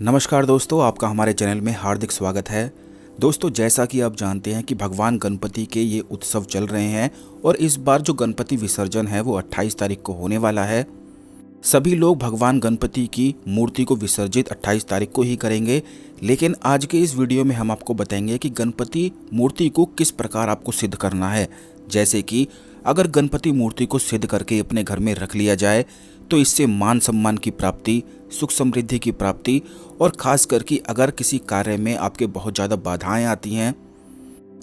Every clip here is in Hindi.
नमस्कार दोस्तों, आपका हमारे चैनल में हार्दिक स्वागत है। दोस्तों, जैसा कि आप जानते हैं कि भगवान गणपति के ये उत्सव चल रहे हैं और इस बार जो गणपति विसर्जन है वो 28 तारीख को होने वाला है। सभी लोग भगवान गणपति की मूर्ति को विसर्जित 28 तारीख को ही करेंगे, लेकिन आज के इस वीडियो में हम आपको बताएंगे कि गणपति मूर्ति को किस प्रकार आपको सिद्ध करना है। जैसे कि अगर गणपति मूर्ति को सिद्ध करके अपने घर में रख लिया जाए तो इससे मान सम्मान की प्राप्ति, सुख समृद्धि की प्राप्ति और खास करके अगर किसी कार्य में आपके बहुत ज़्यादा बाधाएं आती हैं,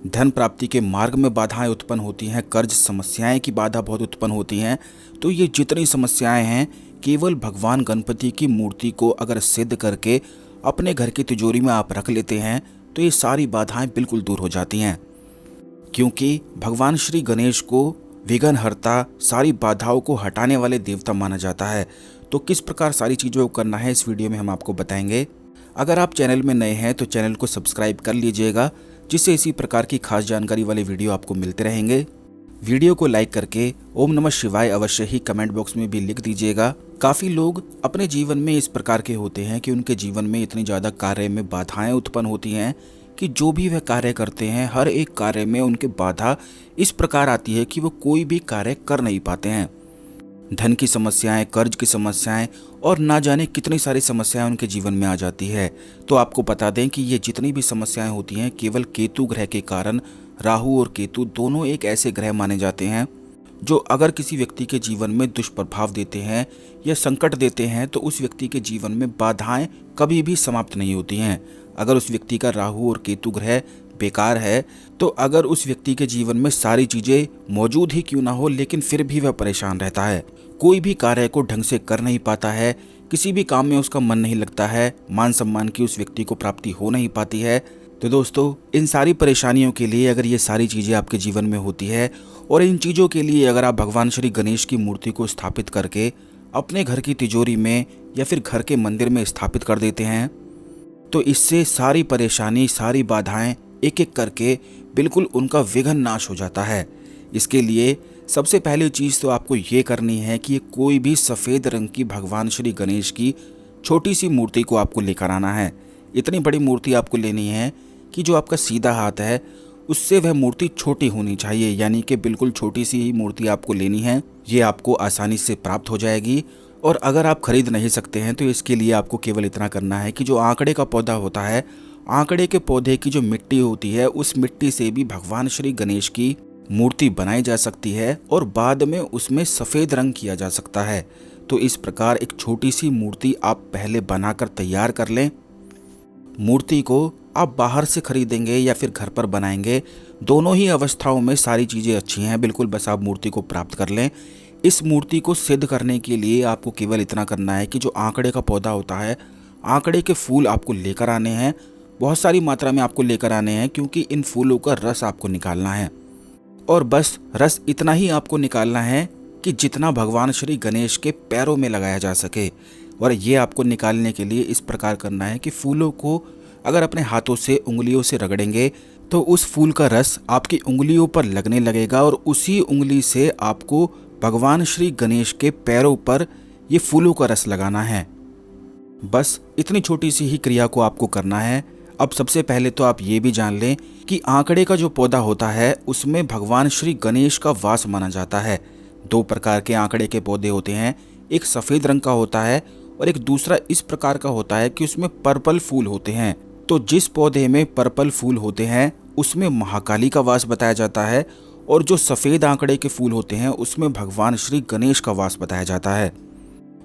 धन प्राप्ति के मार्ग में बाधाएं उत्पन्न होती हैं, कर्ज समस्याएं की बाधा बहुत उत्पन्न होती हैं, तो ये जितनी समस्याएं हैं केवल भगवान गणपति की मूर्ति को अगर सिद्ध करके अपने घर की तिजोरी में आप रख लेते हैं तो ये सारी बाधाएं बिल्कुल दूर हो जाती हैं। क्योंकि भगवान श्री गणेश को विघ्नहर्ता, सारी बाधाओं को हटाने वाले देवता माना जाता है। तो किस प्रकार सारी चीज़ों को करना है इस वीडियो में हम आपको बताएंगे। अगर आप चैनल में नए हैं तो चैनल को सब्सक्राइब कर लीजिएगा, जिससे इसी प्रकार की खास जानकारी वाले वीडियो आपको मिलते रहेंगे। वीडियो को लाइक करके ओम नमः शिवाय अवश्य ही कमेंट बॉक्स में भी लिख दीजिएगा। काफ़ी लोग अपने जीवन में इस प्रकार के होते हैं कि उनके जीवन में इतनी ज़्यादा कार्य में बाधाएं उत्पन्न होती हैं कि जो भी वह कार्य करते हैं हर एक कार्य में उनके बाधा इस प्रकार आती है कि वो कोई भी कार्य कर नहीं पाते हैं। धन की समस्याएं, कर्ज की समस्याएं और ना जाने कितनी सारी समस्याएं उनके जीवन में आ जाती है। तो आपको बता दें कि ये जितनी भी समस्याएं होती हैं केवल केतु ग्रह के कारण। राहु और केतु दोनों एक ऐसे ग्रह माने जाते हैं जो अगर किसी व्यक्ति के जीवन में दुष्प्रभाव देते हैं या संकट देते हैं तो उस व्यक्ति के जीवन में बाधाएं कभी भी समाप्त नहीं होती हैं। अगर उस व्यक्ति का राहु और केतु ग्रह बेकार है तो अगर उस व्यक्ति के जीवन में सारी चीज़ें मौजूद ही क्यों ना हो लेकिन फिर भी वह परेशान रहता है, कोई भी कार्य को ढंग से कर नहीं पाता है, किसी भी काम में उसका मन नहीं लगता है, मान सम्मान की उस व्यक्ति को प्राप्ति हो नहीं पाती है। तो दोस्तों, इन सारी परेशानियों के लिए अगर ये सारी चीज़ें आपके जीवन में होती है और इन चीज़ों के लिए अगर आप भगवान श्री गणेश की मूर्ति को स्थापित करके अपने घर की तिजोरी में या फिर घर के मंदिर में स्थापित कर देते हैं तो इससे सारी परेशानी, सारी बाधाएं एक एक करके बिल्कुल उनका विघ्न नाश हो जाता है। इसके लिए सबसे पहली चीज़ तो आपको ये करनी है कि कोई भी सफ़ेद रंग की भगवान श्री गणेश की छोटी सी मूर्ति को आपको लेकर आना है। इतनी बड़ी मूर्ति आपको लेनी है कि जो आपका सीधा हाथ है उससे वह मूर्ति छोटी होनी चाहिए, यानी कि बिल्कुल छोटी सी ही मूर्ति आपको लेनी है। ये आपको आसानी से प्राप्त हो जाएगी। और अगर आप खरीद नहीं सकते हैं तो इसके लिए आपको केवल इतना करना है कि जो आंकड़े का पौधा होता है, आंकड़े के पौधे की जो मिट्टी होती है उस मिट्टी से भी भगवान श्री गणेश की मूर्ति बनाई जा सकती है और बाद में उसमें सफ़ेद रंग किया जा सकता है। तो इस प्रकार एक छोटी सी मूर्ति आप पहले बनाकर तैयार कर लें। मूर्ति को आप बाहर से खरीदेंगे या फिर घर पर बनाएंगे, दोनों ही अवस्थाओं में सारी चीज़ें अच्छी हैं। बिल्कुल बस आप मूर्ति को प्राप्त कर लें। इस मूर्ति को सिद्ध करने के लिए आपको केवल इतना करना है कि जो आंकड़े का पौधा होता है, आंकड़े के फूल आपको लेकर आने हैं, बहुत सारी मात्रा में आपको लेकर आने हैं, क्योंकि इन फूलों का रस आपको निकालना है। और बस रस इतना ही आपको निकालना है कि जितना भगवान श्री गणेश के पैरों में लगाया जा सके। और ये आपको निकालने के लिए इस प्रकार करना है कि फूलों को अगर अपने हाथों से, उंगलियों से रगड़ेंगे तो उस फूल का रस आपकी उंगलियों पर लगने लगेगा और उसी उंगली से आपको भगवान श्री गणेश के पैरों पर ये फूलों का रस लगाना है। बस इतनी छोटी सी ही क्रिया को आपको करना है। अब सबसे पहले तो आप ये भी जान लें कि आंकड़े का जो पौधा होता है उसमें भगवान श्री गणेश का वास माना जाता है। दो प्रकार के आंकड़े के पौधे होते हैं, एक सफ़ेद रंग का होता है और एक दूसरा इस प्रकार का होता है कि उसमें पर्पल फूल होते हैं। तो जिस पौधे में पर्पल फूल होते हैं उसमें महाकाली का वास बताया जाता है और जो सफ़ेद आंकड़े के फूल होते हैं उसमें भगवान श्री गणेश का वास बताया जाता है।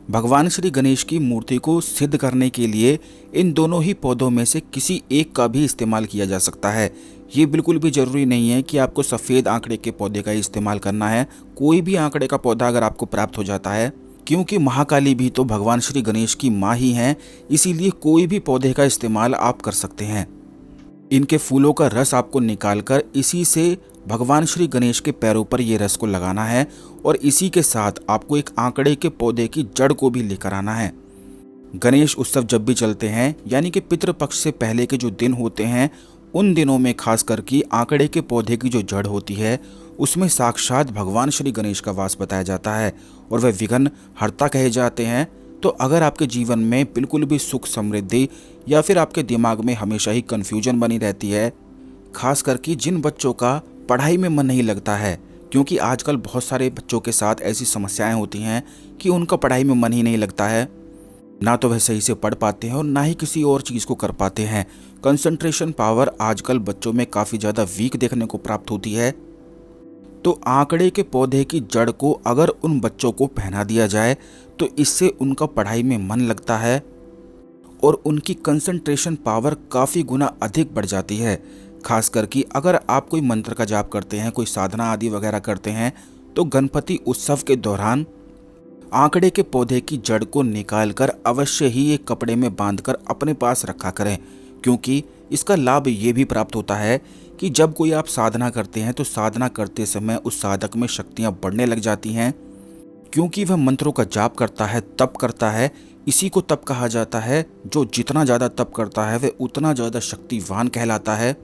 भगवान श्री गणेश की मूर्ति को सिद्ध करने के लिए इन दोनों ही पौधों में से किसी एक का भी इस्तेमाल किया जा सकता है। ये बिल्कुल भी ज़रूरी नहीं है कि आपको सफ़ेद आंकड़े के पौधे का ही इस्तेमाल करना है। कोई भी आंकड़े का पौधा अगर आपको प्राप्त हो जाता है, क्योंकि महाकाली भी तो भगवान श्री गणेश की माँ ही हैं, इसीलिए कोई भी पौधे का इस्तेमाल आप कर सकते हैं। इनके फूलों का रस आपको निकालकर इसी से भगवान श्री गणेश के पैरों पर ये रस को लगाना है और इसी के साथ आपको एक आंकड़े के पौधे की जड़ को भी लेकर आना है। गणेश उत्सव जब भी चलते हैं, यानी कि पितृपक्ष से पहले के जो दिन होते हैं, उन दिनों में खास करके आंकड़े के पौधे की जो जड़ होती है उसमें साक्षात भगवान श्री गणेश का वास बताया जाता है और वह विघ्न हर्ता कहे जाते हैं। तो अगर आपके जीवन में बिल्कुल भी सुख समृद्धि या फिर आपके दिमाग में हमेशा ही कन्फ्यूजन बनी रहती है, खास करके जिन बच्चों का पढ़ाई में मन नहीं लगता है, क्योंकि आजकल बहुत सारे बच्चों के साथ ऐसी समस्याएं होती हैं कि उनका पढ़ाई में मन ही नहीं लगता है, ना तो वह सही से पढ़ पाते हैं और ना ही किसी और चीज़ को कर पाते हैं। कंसंट्रेशन पावर आजकल बच्चों में काफ़ी ज़्यादा वीक देखने को प्राप्त होती है। तो आंकड़े के पौधे की जड़ को अगर उन बच्चों को पहना दिया जाए तो इससे उनका पढ़ाई में मन लगता है और उनकी कंसंट्रेशन पावर काफ़ी गुना अधिक बढ़ जाती है। खास करके अगर आप कोई मंत्र का जाप करते हैं, कोई साधना आदि वगैरह करते हैं, तो गणपति उत्सव के दौरान आंकड़े के पौधे की जड़ को निकालकर अवश्य ही एक कपड़े में बांधकर अपने पास रखा करें, क्योंकि इसका लाभ ये भी प्राप्त होता है कि जब कोई आप साधना करते हैं तो साधना करते समय उस साधक में शक्तियाँ बढ़ने लग जाती हैं, क्योंकि वह मंत्रों का जाप करता है, तप करता है। इसी को तप कहा जाता है। जो जितना ज़्यादा तप करता है वह उतना ज़्यादा शक्तिवान कहलाता है।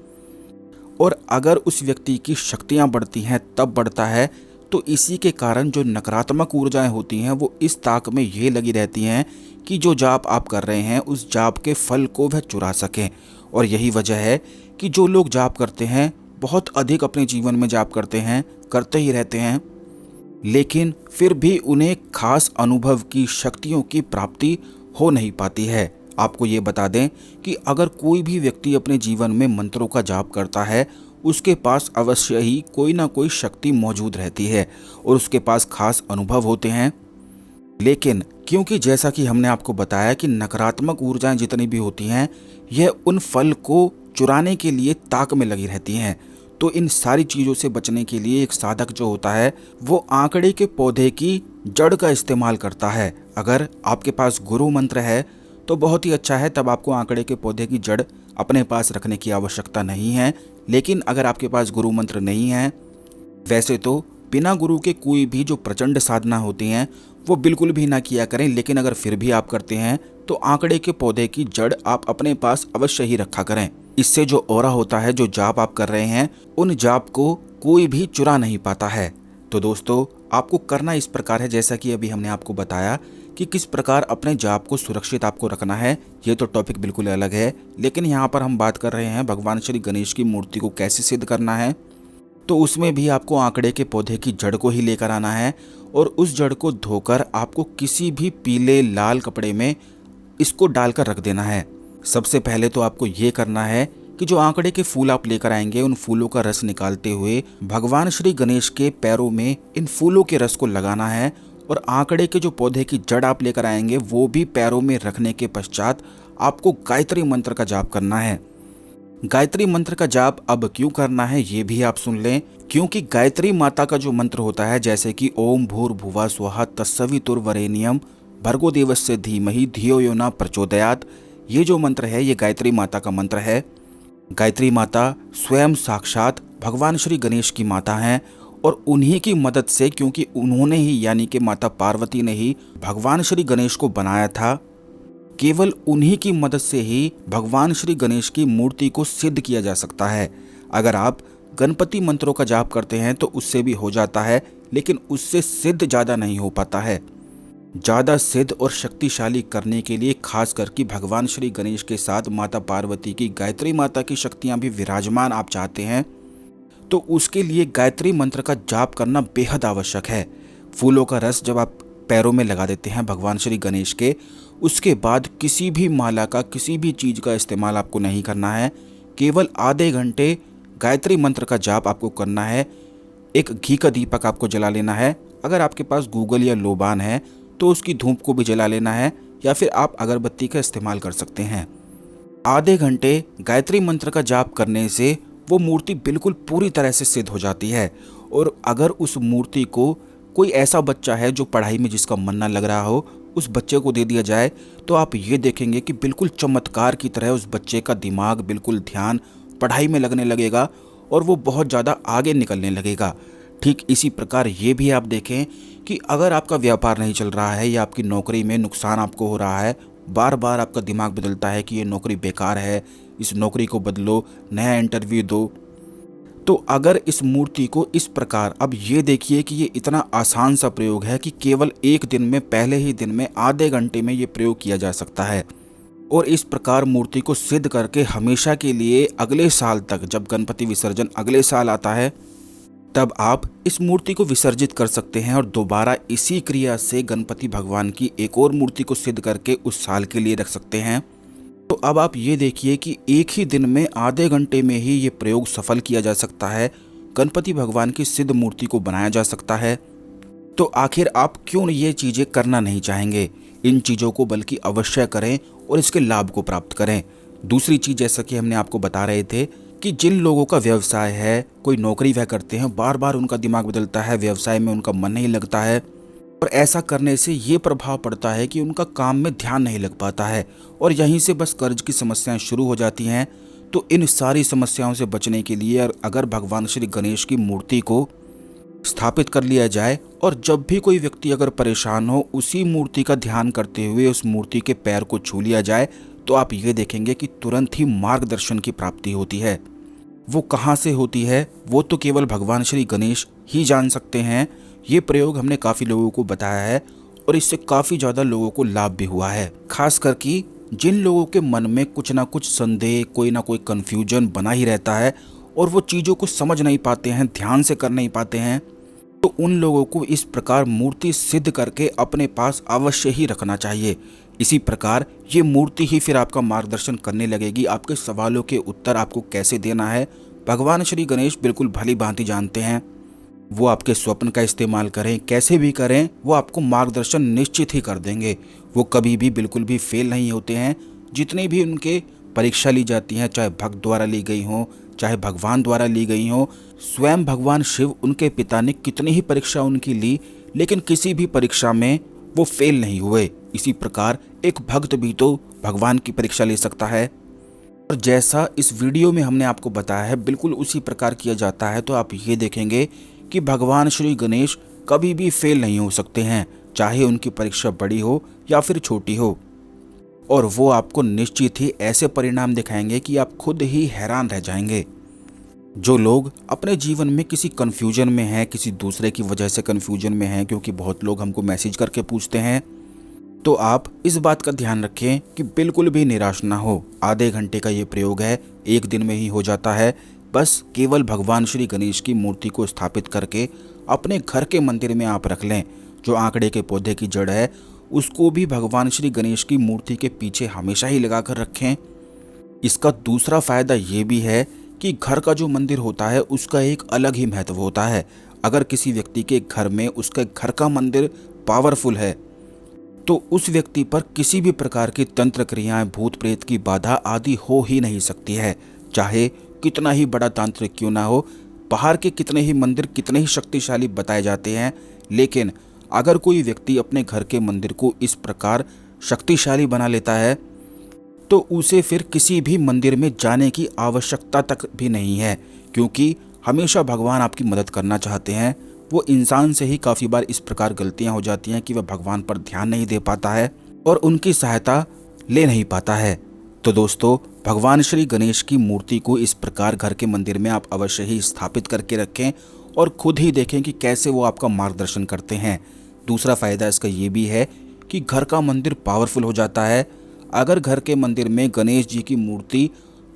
और अगर उस व्यक्ति की शक्तियाँ बढ़ती हैं, तप बढ़ता है, तो इसी के कारण जो नकारात्मक ऊर्जाएं होती हैं वो इस ताक में ये लगी रहती हैं कि जो जाप आप कर रहे हैं उस जाप के फल को वह चुरा सकें। और यही वजह है कि जो लोग जाप करते हैं, बहुत अधिक अपने जीवन में जाप करते हैं, करते ही रहते हैं, लेकिन फिर भी उन्हें खास अनुभव की शक्तियों की प्राप्ति हो नहीं पाती है। आपको ये बता दें कि अगर कोई भी व्यक्ति अपने जीवन में मंत्रों का जाप करता है, उसके पास अवश्य ही कोई ना कोई शक्ति मौजूद रहती है और उसके पास खास अनुभव होते हैं। लेकिन क्योंकि जैसा कि हमने आपको बताया कि नकारात्मक ऊर्जाएं जितनी भी होती हैं, यह उन फल को चुराने के लिए ताक में लगी रहती हैं, तो इन सारी चीज़ों से बचने के लिए एक साधक जो होता है वो आंकड़े के पौधे की जड़ का इस्तेमाल करता है। अगर आपके पास गुरु मंत्र है तो बहुत ही अच्छा है, तब आपको आंकड़े के पौधे की जड़ अपने पास रखने की आवश्यकता नहीं है। लेकिन अगर आपके पास गुरु मंत्र नहीं है, वैसे तो बिना गुरु के कोई भी जो प्रचंड साधना होती हैं वो बिल्कुल भी ना किया करें। लेकिन अगर फिर भी आप करते हैं तो आंकड़े के पौधे की जड़ आप अपने पास अवश्य ही रखा करें। इससे जो ऑरा होता है, जो जाप आप कर रहे हैं, उन जाप को कोई भी चुरा नहीं पाता है। तो दोस्तों, आपको करना इस प्रकार है, जैसा कि अभी हमने आपको बताया कि किस प्रकार अपने जाप को सुरक्षित आपको रखना है। ये तो टॉपिक बिल्कुल अलग है, लेकिन यहाँ पर हम बात कर रहे हैं भगवान श्री गणेश की मूर्ति को कैसे सिद्ध करना है। तो उसमें भी आपको आंकड़े के पौधे की जड़ को ही लेकर आना है और उस जड़ को धोकर आपको किसी भी पीले लाल कपड़े में इसको डालकर रख देना है। सबसे पहले तो आपको ये करना है कि जो आंकड़े के फूल आप लेकर आएंगे, उन फूलों का रस निकालते हुए भगवान श्री गणेश के पैरों में इन फूलों के रस को लगाना है और आंकड़े के जो पौधे की जड़ आप लेकर आएंगे वो भी पैरों में रखने के पश्चात आपको गायत्री मंत्र का जाप करना है। गायत्री मंत्र का जाप अब क्यों करना है ये भी आप सुन लें, क्योंकि गायत्री माता का जो मंत्र होता है, जैसे कि ओम भूर्भुवः स्वः तत्सवितुर्वरेण्यम भर्गो देवस्य धीमहि धियो यो न प्रचोदयात्, ये जो मंत्र है ये गायत्री माता का मंत्र है। गायत्री माता स्वयं साक्षात भगवान श्री गणेश की माता हैं और उन्हीं की मदद से, क्योंकि उन्होंने ही यानी कि माता पार्वती ने ही भगवान श्री गणेश को बनाया था, केवल उन्हीं की मदद से ही भगवान श्री गणेश की मूर्ति को सिद्ध किया जा सकता है। अगर आप गणपति मंत्रों का जाप करते हैं तो उससे भी हो जाता है, लेकिन उससे सिद्ध ज़्यादा नहीं हो पाता है। ज़्यादा सिद्ध और शक्तिशाली करने के लिए खास करके भगवान श्री गणेश के साथ माता पार्वती की गायत्री माता की शक्तियाँ भी विराजमान आप चाहते हैं, तो उसके लिए गायत्री मंत्र का जाप करना बेहद आवश्यक है। फूलों का रस जब आप पैरों में लगा देते हैं भगवान श्री गणेश के, उसके बाद किसी भी माला का, किसी भी चीज़ का इस्तेमाल आपको नहीं करना है। केवल आधे घंटे गायत्री मंत्र का जाप आपको करना है। एक घी का दीपक आपको जला लेना है। अगर आपके पास गूगल या लोबान है तो उसकी धूप को भी जला लेना है, या फिर आप अगरबत्ती का इस्तेमाल कर सकते हैं। आधे घंटे गायत्री मंत्र का जाप करने से वो मूर्ति बिल्कुल पूरी तरह से सिद्ध हो जाती है। और अगर उस मूर्ति को कोई ऐसा बच्चा है जो पढ़ाई में जिसका मन ना लग रहा हो, उस बच्चे को दे दिया जाए, तो आप ये देखेंगे कि बिल्कुल चमत्कार की तरह उस बच्चे का दिमाग, बिल्कुल ध्यान पढ़ाई में लगने लगेगा और वो बहुत ज़्यादा आगे निकलने लगेगा। ठीक इसी प्रकार ये भी आप देखें कि अगर आपका व्यापार नहीं चल रहा है या आपकी नौकरी में नुकसान आपको हो रहा है, बार बार आपका दिमाग बदलता है कि ये नौकरी बेकार है, इस नौकरी को बदलो, नया इंटरव्यू दो, तो अगर इस मूर्ति को इस प्रकार, अब ये देखिए कि ये इतना आसान सा प्रयोग है कि केवल एक दिन में, पहले ही दिन में, आधे घंटे में ये प्रयोग किया जा सकता है। और इस प्रकार मूर्ति को सिद्ध करके हमेशा के लिए अगले साल तक, जब गणपति विसर्जन अगले साल आता है, तब आप इस मूर्ति को विसर्जित कर सकते हैं और दोबारा इसी क्रिया से गणपति भगवान की एक और मूर्ति को सिद्ध करके उस साल के लिए रख सकते हैं। तो अब आप ये देखिए कि एक ही दिन में, आधे घंटे में ही ये प्रयोग सफल किया जा सकता है, गणपति भगवान की सिद्ध मूर्ति को बनाया जा सकता है। तो आखिर आप क्यों ये चीज़ें करना नहीं चाहेंगे? इन चीज़ों को बल्कि अवश्य करें और इसके लाभ को प्राप्त करें। दूसरी चीज़, जैसा कि हमने आपको बता रहे थे कि जिन लोगों का व्यवसाय है, कोई नौकरी वह करते हैं, बार बार उनका दिमाग बदलता है, व्यवसाय में उनका मन नहीं लगता है, और ऐसा करने से ये प्रभाव पड़ता है कि उनका काम में ध्यान नहीं लग पाता है और यहीं से बस कर्ज की समस्याएं शुरू हो जाती हैं। तो इन सारी समस्याओं से बचने के लिए अगर भगवान श्री गणेश की मूर्ति को स्थापित कर लिया जाए और जब भी कोई व्यक्ति अगर परेशान हो, उसी मूर्ति का ध्यान करते हुए उस मूर्ति के पैर को छू लिया जाए, तो आप ये देखेंगे कि तुरंत ही मार्गदर्शन की प्राप्ति होती है। वो कहाँ से होती है वो तो केवल भगवान श्री गणेश ही जान सकते हैं। ये प्रयोग हमने काफ़ी लोगों को बताया है और इससे काफ़ी ज़्यादा लोगों को लाभ भी हुआ है। खास करके जिन लोगों के मन में कुछ ना कुछ संदेह, कोई ना कोई कन्फ्यूजन बना ही रहता है और वो चीज़ों को समझ नहीं पाते हैं, ध्यान से कर नहीं पाते हैं, तो उन लोगों को इस प्रकार मूर्ति सिद्ध करके अपने पास अवश्य ही रखना चाहिए। इसी प्रकार ये मूर्ति ही फिर आपका मार्गदर्शन करने लगेगी। आपके सवालों के उत्तर आपको कैसे देना है, भगवान श्री गणेश बिल्कुल भली भांति जानते हैं। वो आपके स्वप्न का इस्तेमाल करें, कैसे भी करें, वो आपको मार्गदर्शन निश्चित ही कर देंगे। वो कभी भी बिल्कुल भी फेल नहीं होते हैं। जितनी भी उनके परीक्षा ली जाती हैं, चाहे भक्त द्वारा ली गई हो, चाहे भगवान द्वारा ली गई हो, स्वयं भगवान शिव, उनके पिता ने कितनी ही परीक्षा उनकी ली, लेकिन किसी भी परीक्षा में वो फेल नहीं हुए। इसी प्रकार एक भक्त भी तो भगवान की परीक्षा ले सकता है। और जैसा इस वीडियो में हमने आपको बताया है, बिल्कुल उसी प्रकार किया जाता है। तो आप ये देखेंगे कि भगवान श्री गणेश कभी भी फेल नहीं हो सकते हैं, चाहे उनकी परीक्षा बड़ी हो या फिर छोटी हो। और वो आपको निश्चित ही ऐसे परिणाम दिखाएंगे कि आप खुद ही हैरान रह जाएंगे। जो लोग अपने जीवन में किसी कन्फ्यूजन में हैं, किसी दूसरे की वजह से कन्फ्यूजन में हैं, क्योंकि बहुत लोग हमको मैसेज करके पूछते हैं, तो आप इस बात का ध्यान रखें कि बिल्कुल भी निराश ना हो। आधे घंटे का ये प्रयोग है, एक दिन में ही हो जाता है। बस केवल भगवान श्री गणेश की मूर्ति को स्थापित करके अपने घर के मंदिर में आप रख लें। जो आंकड़े के पौधे की जड़ है, उसको भी भगवान श्री गणेश की मूर्ति के पीछे हमेशा ही लगा कर रखें। इसका दूसरा फायदा ये भी है कि घर का जो मंदिर होता है उसका एक अलग ही महत्व होता है। अगर किसी व्यक्ति के घर में उसके घर का मंदिर पावरफुल है, तो उस व्यक्ति पर किसी भी प्रकार की तंत्र क्रियाएं, भूत प्रेत की बाधा आदि हो ही नहीं सकती है। चाहे कितना ही बड़ा तांत्रिक क्यों ना हो, बाहर के कितने ही मंदिर कितने ही शक्तिशाली बताए जाते हैं, लेकिन अगर कोई व्यक्ति अपने घर के मंदिर को इस प्रकार शक्तिशाली बना लेता है, तो उसे फिर किसी भी मंदिर में जाने की आवश्यकता तक भी नहीं है, क्योंकि हमेशा भगवान आपकी मदद करना चाहते हैं। वो इंसान से ही काफ़ी बार इस प्रकार गलतियां हो जाती हैं कि वह भगवान पर ध्यान नहीं दे पाता है और उनकी सहायता ले नहीं पाता है। तो दोस्तों, भगवान श्री गणेश की मूर्ति को इस प्रकार घर के मंदिर में आप अवश्य ही स्थापित करके रखें और खुद ही देखें कि कैसे वो आपका मार्गदर्शन करते हैं। दूसरा फ़ायदा इसका ये भी है कि घर का मंदिर पावरफुल हो जाता है। अगर घर के मंदिर में गणेश जी की मूर्ति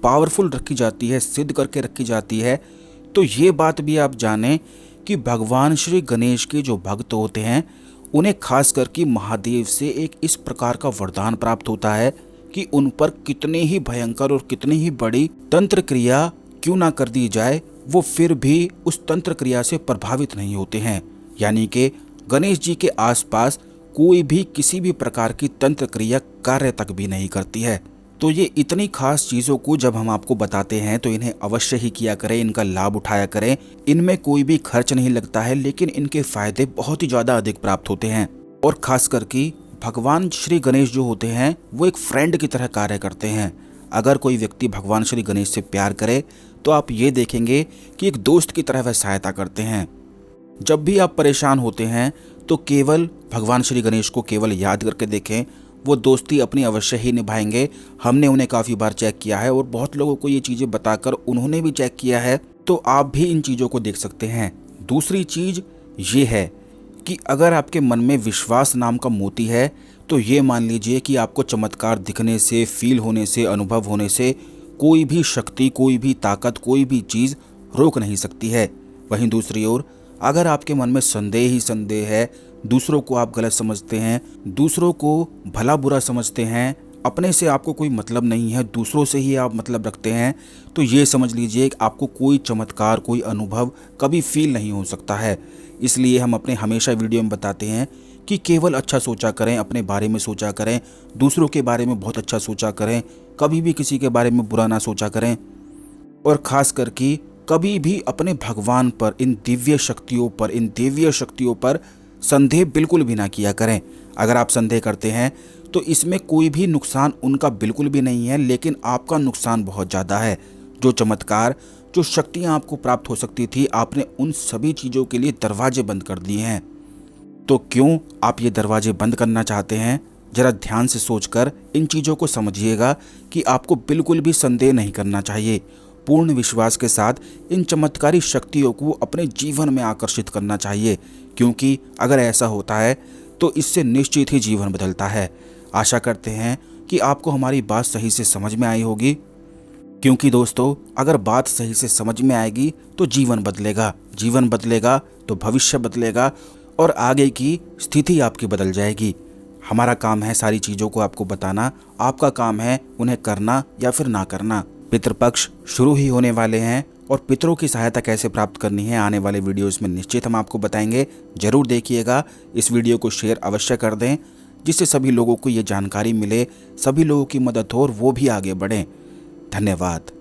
पावरफुल रखी जाती है, सिद्ध करके रखी जाती है, तो ये बात भी आप जानें कि भगवान श्री गणेश के जो भक्त होते हैं, उन्हें खास करके महादेव से एक इस प्रकार का वरदान प्राप्त होता है कि उन पर कितने ही भयंकर और कितनी ही बड़ी तंत्र क्रिया क्यों ना कर दी जाए, वो फिर भी उस तंत्र क्रिया से प्रभावित नहीं होते हैं। यानी कि गणेश जी के आसपास कोई भी किसी भी प्रकार की तंत्र क्रिया कार्य तक भी नहीं करती है। तो ये इतनी खास चीज़ों को जब हम आपको बताते हैं तो इन्हें अवश्य ही किया करें, इनका लाभ उठाया करें। इनमें कोई भी खर्च नहीं लगता है, लेकिन इनके फायदे बहुत ही ज़्यादा अधिक प्राप्त होते हैं। और खास करके भगवान श्री गणेश जो होते हैं, वो एक फ्रेंड की तरह कार्य करते हैं। अगर कोई व्यक्ति भगवान श्री गणेश से प्यार करे, तो आप ये देखेंगे कि एक दोस्त की तरह वह सहायता करते हैं। जब भी आप परेशान होते हैं, तो केवल भगवान श्री गणेश को केवल याद करके देखें, वो दोस्ती अपनी अवश्य ही निभाएंगे। हमने उन्हें काफ़ी बार चेक किया है और बहुत लोगों को ये चीज़ें बताकर उन्होंने भी चेक किया है, तो आप भी इन चीज़ों को देख सकते हैं। दूसरी चीज़ ये है कि अगर आपके मन में विश्वास नाम का मोती है तो ये मान लीजिए कि आपको चमत्कार दिखने से, फील होने से, अनुभव होने से कोई भी शक्ति, कोई भी ताकत, कोई भी चीज़ रोक नहीं सकती है। वहीं दूसरी ओर अगर आपके मन में संदेह ही संदेह है, दूसरों को आप गलत समझते हैं, दूसरों को भला बुरा समझते हैं, अपने से आपको कोई मतलब नहीं है, दूसरों से ही आप मतलब रखते हैं, तो ये समझ लीजिए कि आपको कोई चमत्कार, कोई अनुभव कभी फील नहीं हो सकता है। इसलिए हम अपने हमेशा वीडियो में बताते हैं कि केवल अच्छा सोचा करें, अपने बारे में सोचा करें, दूसरों के बारे में बहुत अच्छा सोचा करें, कभी भी किसी के बारे में बुरा ना सोचा करें, और ख़ास करके कभी भी अपने भगवान पर, इन दिव्य शक्तियों पर संदेह बिल्कुल भी ना किया करें। अगर आप संदेह करते हैं तो इसमें कोई भी नुकसान उनका बिल्कुल भी नहीं है, लेकिन आपका नुकसान बहुत ज़्यादा है। जो चमत्कार, जो शक्तियाँ आपको प्राप्त हो सकती थी, आपने उन सभी चीज़ों के लिए दरवाजे बंद कर दिए हैं। तो क्यों आप ये दरवाजे बंद करना चाहते हैं? ज़रा ध्यान से सोचकर इन चीज़ों को समझिएगा कि आपको बिल्कुल भी संदेह नहीं करना चाहिए। पूर्ण विश्वास के साथ इन चमत्कारी शक्तियों को अपने जीवन में आकर्षित करना चाहिए, क्योंकि अगर ऐसा होता है तो इससे निश्चित ही जीवन बदलता है। आशा करते हैं कि आपको हमारी बात सही से समझ में आई होगी, क्योंकि दोस्तों अगर बात सही से समझ में आएगी तो जीवन बदलेगा तो भविष्य बदलेगा और आगे की स्थिति आपकी बदल जाएगी। हमारा काम है सारी चीज़ों को आपको बताना, आपका काम है उन्हें करना या फिर ना करना। पितृपक्ष शुरू ही होने वाले हैं और पितरों की सहायता कैसे प्राप्त करनी है आने वाले वीडियोस में निश्चित हम आपको बताएंगे। जरूर देखिएगा, इस वीडियो को शेयर अवश्य कर दें, जिससे सभी लोगों को ये जानकारी मिले, सभी लोगों की मदद हो और वो भी आगे बढ़ें। धन्यवाद।